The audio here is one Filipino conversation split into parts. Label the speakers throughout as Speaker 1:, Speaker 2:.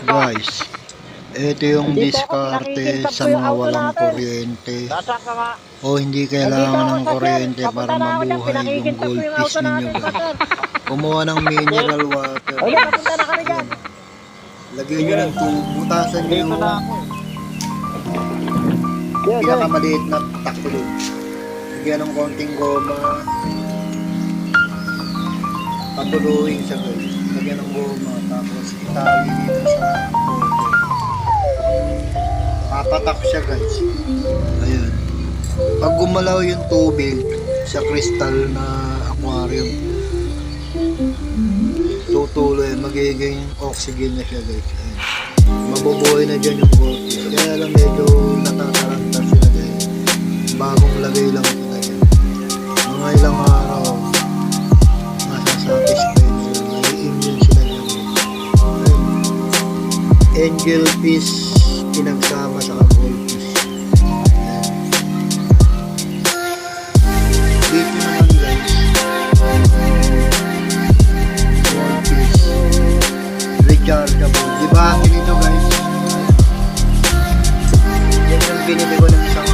Speaker 1: Guys, ito yung diskarte sa mga walang kuryente o hindi kailangan ng kuryente para mabuhay yung goldfish ninyo guys. Kumuha ng mineral water. Lagyan nyo ng tubig, butasan nyo yung pinakamaliit na taklo. Lagyan ng konting goma. Patuluin siya guys. Lagyan ng goma, tapos itali dito sa bote. Papatak siya guys. Ayan. Pag gumalaw yung tubig sa crystal na aquarium, tutuloy, magiging oxygen na siya guys. Ayan. Mabubuhay na dyan yung goldfish. Kaya lang medyo natataranta sila guys. Bagong lagay lang sila dyan. Mga ilang araw, masasatisfied sila. Nai-immune sila dyan. Ayan. Angel fish pinagsama sa goldfish. Ayan. Dito naman guys, goldfish rechargeable. Diba akin ito guys? Yan yung binili ko ng isang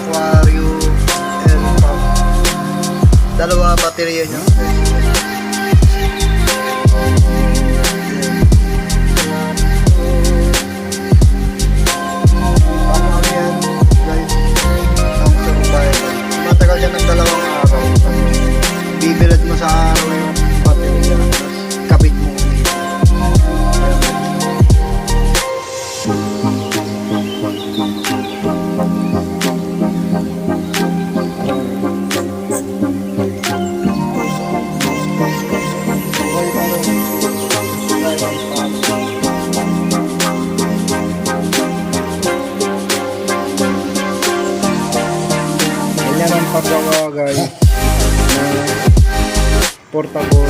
Speaker 1: aquarium and pump. Dalawa baterya niya. Matagal yan ng 2 araw. Bibilad mo sa araw yung baterya, tapos kapit mo. Ganyan ang paggawa guys na portable